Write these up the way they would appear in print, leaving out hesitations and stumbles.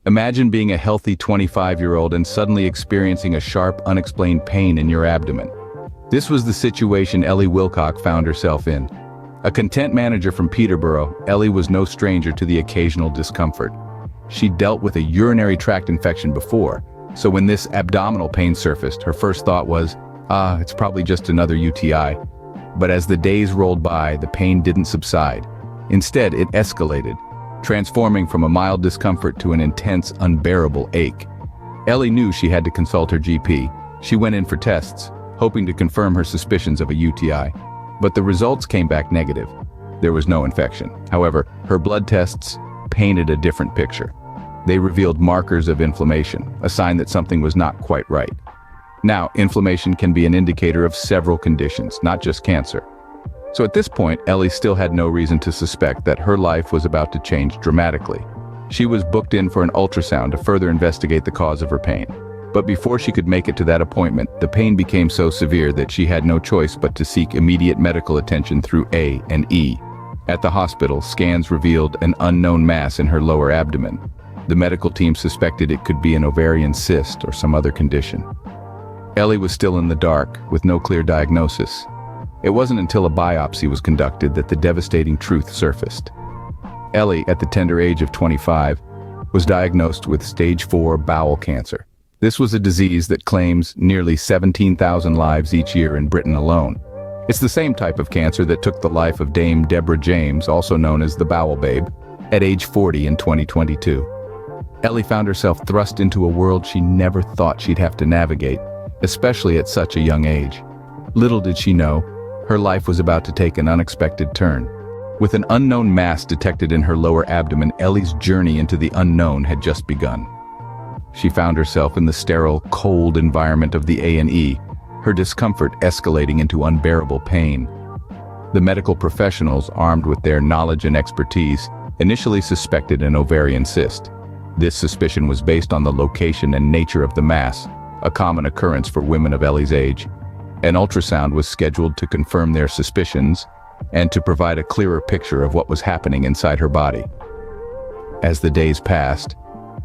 Imagine being a healthy 25-year-old and suddenly experiencing a sharp, unexplained pain in your abdomen. This was the situation Ellie Wilcock found herself in. A content manager from Peterborough, Ellie was no stranger to the occasional discomfort. She'd dealt with a urinary tract infection before, so when this abdominal pain surfaced, her first thought was, it's probably just another UTI. But as the days rolled by, the pain didn't subside. Instead, it escalated, transforming from a mild discomfort to an intense, unbearable ache. Ellie knew she had to consult her GP. She went in for tests, hoping to confirm her suspicions of a UTI. But the results came back negative. There was no infection. However, her blood tests painted a different picture. They revealed markers of inflammation, a sign that something was not quite right. Now, inflammation can be an indicator of several conditions, not just cancer. So at this point, Ellie still had no reason to suspect that her life was about to change dramatically. She was booked in for an ultrasound to further investigate the cause of her pain. But before she could make it to that appointment, the pain became so severe that she had no choice but to seek immediate medical attention through A&E. At the hospital, scans revealed an unknown mass in her lower abdomen. The medical team suspected it could be an ovarian cyst or some other condition. Ellie was still in the dark, with no clear diagnosis. It wasn't until a biopsy was conducted that the devastating truth surfaced. Ellie, at the tender age of 25, was diagnosed with stage 4 bowel cancer. This was a disease that claims nearly 17,000 lives each year in Britain alone. It's the same type of cancer that took the life of Dame Deborah James, also known as the Bowel Babe, at age 40 in 2022. Ellie found herself thrust into a world she never thought she'd have to navigate, especially at such a young age. Little did she know, her life was about to take an unexpected turn. With an unknown mass detected in her lower abdomen, Ellie's journey into the unknown had just begun. She found herself in the sterile, cold environment of the A&E, her discomfort escalating into unbearable pain. The medical professionals, armed with their knowledge and expertise, initially suspected an ovarian cyst. This suspicion was based on the location and nature of the mass, a common occurrence for women of Ellie's age. An ultrasound was scheduled to confirm their suspicions and to provide a clearer picture of what was happening inside her body. As the days passed,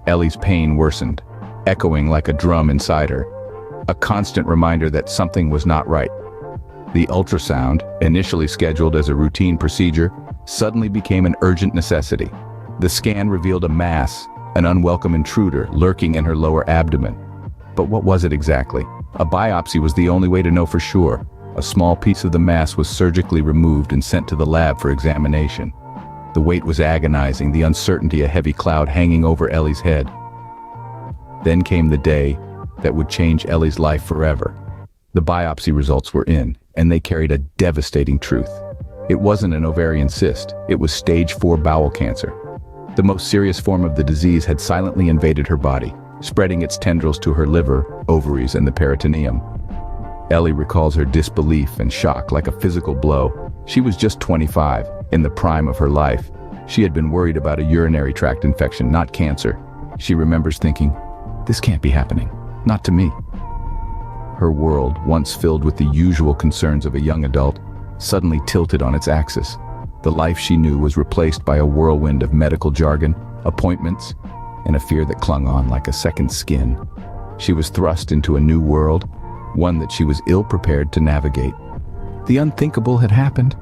Ellie's pain worsened, echoing like a drum inside her, a constant reminder that something was not right. The ultrasound, initially scheduled as a routine procedure, suddenly became an urgent necessity. The scan revealed a mass, an unwelcome intruder lurking in her lower abdomen. But what was it exactly? A biopsy was the only way to know for sure. A small piece of the mass was surgically removed and sent to the lab for examination. The wait was agonizing, the uncertainty a heavy cloud hanging over Ellie's head. Then came the day that would change Ellie's life forever. The biopsy results were in, and they carried a devastating truth. It wasn't an ovarian cyst, it was stage 4 bowel cancer. The most serious form of the disease had silently invaded her body, spreading its tendrils to her liver, ovaries, and the peritoneum. Ellie recalls her disbelief and shock like a physical blow. She was just 25, in the prime of her life. She had been worried about a urinary tract infection, not cancer. She remembers thinking, "This can't be happening. Not to me." Her world, once filled with the usual concerns of a young adult, suddenly tilted on its axis. The life she knew was replaced by a whirlwind of medical jargon, appointments, and a fear that clung on like a second skin. She was thrust into a new world, one that she was ill-prepared to navigate. The unthinkable had happened.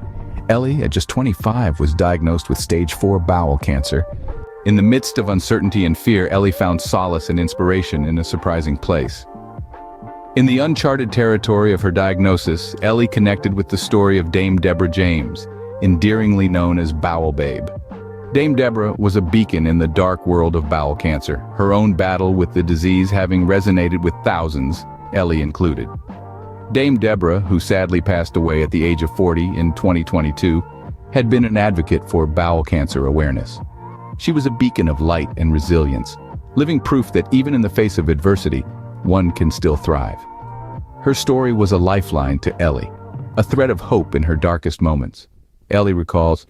Ellie, at just 25, was diagnosed with stage 4 bowel cancer. In the midst of uncertainty and fear, Ellie found solace and inspiration in a surprising place. In the uncharted territory of her diagnosis, Ellie connected with the story of Dame Deborah James, endearingly known as Bowel Babe. Dame Deborah was a beacon in the dark world of bowel cancer, her own battle with the disease having resonated with thousands, Ellie included. Dame Deborah, who sadly passed away at the age of 40 in 2022, had been an advocate for bowel cancer awareness. She was a beacon of light and resilience, living proof that even in the face of adversity, one can still thrive. Her story was a lifeline to Ellie, a thread of hope in her darkest moments. Ellie recalls,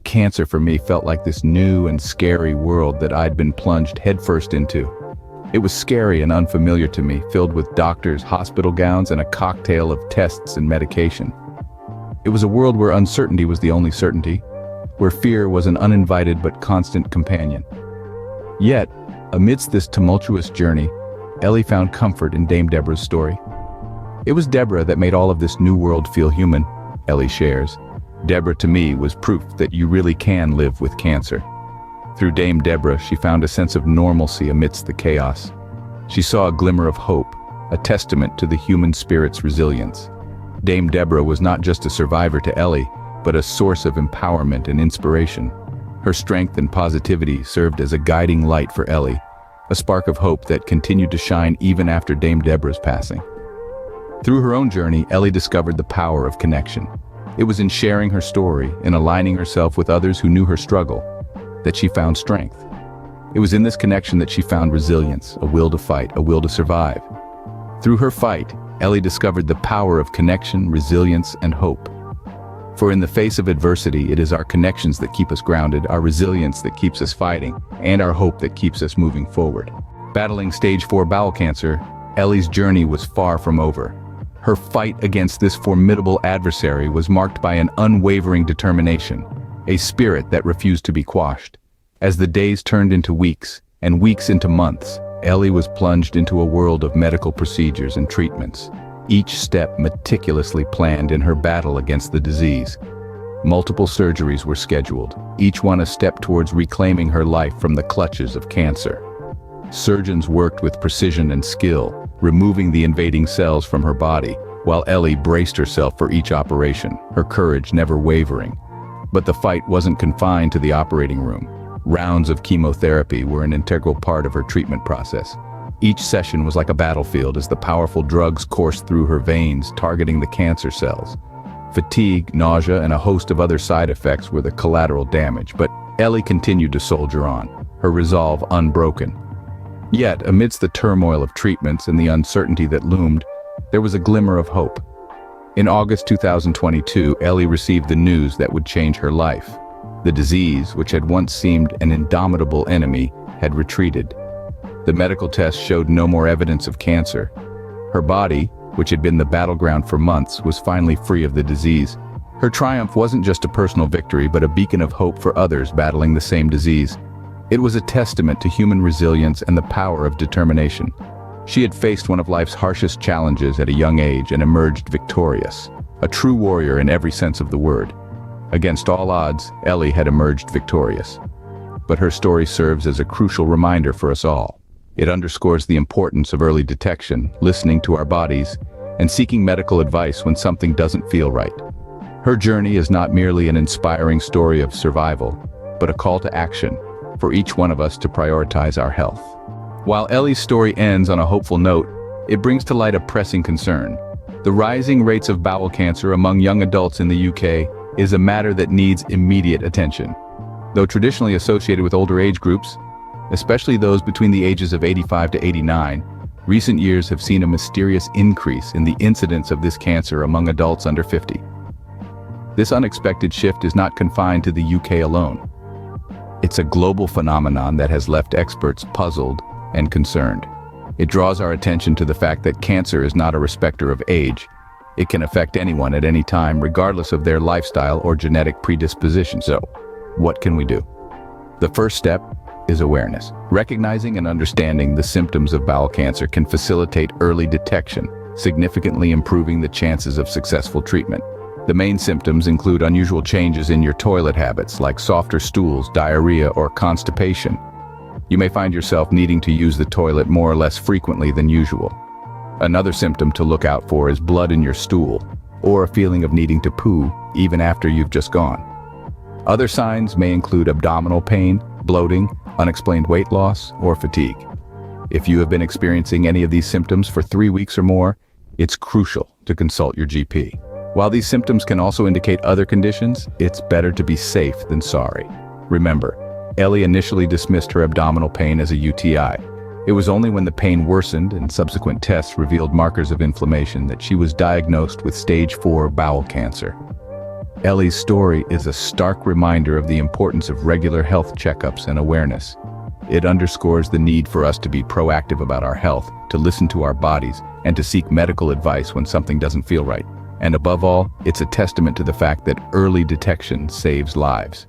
"Cancer for me felt like this new and scary world that I'd been plunged headfirst into. It was scary and unfamiliar to me, filled with doctors, hospital gowns, and a cocktail of tests and medication. It was a world where uncertainty was the only certainty, where fear was an uninvited but constant companion. Yet, Amidst this tumultuous journey, Ellie found comfort in Dame Deborah's story. It was Deborah that made all of this new world feel human, Ellie shares. Deborah to me was proof that you really can live with cancer. Through Dame Deborah, she found a sense of normalcy amidst the chaos. She saw a glimmer of hope, a testament to the human spirit's resilience. Dame Deborah was not just a survivor to Ellie, but a source of empowerment and inspiration. Her strength and positivity served as a guiding light for Ellie, a spark of hope that continued to shine even after Dame Deborah's passing. Through her own journey, Ellie discovered the power of connection. It was in sharing her story and aligning herself with others who knew her struggle that she found strength. It was in this connection that she found resilience, a will to fight, a will to survive. Through her fight, Ellie discovered the power of connection, resilience, and hope. For in the face of adversity, it is our connections that keep us grounded, our resilience that keeps us fighting, and our hope that keeps us moving forward. Battling stage 4 bowel cancer, Ellie's journey was far from over. Her fight against this formidable adversary was marked by an unwavering determination, a spirit that refused to be quashed. As the days turned into weeks, and weeks into months, Ellie was plunged into a world of medical procedures and treatments, each step meticulously planned in her battle against the disease. Multiple surgeries were scheduled, each one a step towards reclaiming her life from the clutches of cancer. Surgeons worked with precision and skill, removing the invading cells from her body, while Ellie braced herself for each operation, her courage never wavering. But the fight wasn't confined to the operating room. Rounds of chemotherapy were an integral part of her treatment process. Each session was like a battlefield as the powerful drugs coursed through her veins, targeting the cancer cells. Fatigue, nausea, and a host of other side effects were the collateral damage, but Ellie continued to soldier on, her resolve unbroken. Yet, amidst the turmoil of treatments and the uncertainty that loomed, there was a glimmer of hope. In August 2022, Ellie received the news that would change her life. The disease, which had once seemed an indomitable enemy, had retreated. The medical tests showed no more evidence of cancer. Her body, which had been the battleground for months, was finally free of the disease. Her triumph wasn't just a personal victory, but a beacon of hope for others battling the same disease. It was a testament to human resilience and the power of determination. She had faced one of life's harshest challenges at a young age and emerged victorious, a true warrior in every sense of the word. Against all odds, Ellie had emerged victorious. But her story serves as a crucial reminder for us all. It underscores the importance of early detection, listening to our bodies, and seeking medical advice when something doesn't feel right. Her journey is not merely an inspiring story of survival, but a call to action for each one of us to prioritize our health. While Ellie's story ends on a hopeful note, it brings to light a pressing concern. The rising rates of bowel cancer among young adults in the UK is a matter that needs immediate attention. Though traditionally associated with older age groups, especially those between the ages of 85 to 89, recent years have seen a mysterious increase in the incidence of this cancer among adults under 50. This unexpected shift is not confined to the UK alone. It's a global phenomenon that has left experts puzzled and concerned. It draws our attention to the fact that cancer is not a respecter of age. It can affect anyone at any time, regardless of their lifestyle or genetic predisposition. So, what can we do? The first step is awareness. Recognizing and understanding the symptoms of bowel cancer can facilitate early detection, significantly improving the chances of successful treatment. The main symptoms include unusual changes in your toilet habits, like softer stools, diarrhea, or constipation. You may find yourself needing to use the toilet more or less frequently than usual. Another symptom to look out for is blood in your stool, or a feeling of needing to poo even after you've just gone. Other signs may include abdominal pain, bloating, unexplained weight loss, or fatigue. If you have been experiencing any of these symptoms for 3 weeks or more, it's crucial to consult your GP. While these symptoms can also indicate other conditions, it's better to be safe than sorry. Remember, Ellie initially dismissed her abdominal pain as a UTI. It was only when the pain worsened and subsequent tests revealed markers of inflammation that she was diagnosed with stage 4 bowel cancer. Ellie's story is a stark reminder of the importance of regular health checkups and awareness. It underscores the need for us to be proactive about our health, to listen to our bodies, and to seek medical advice when something doesn't feel right. And above all, it's a testament to the fact that early detection saves lives.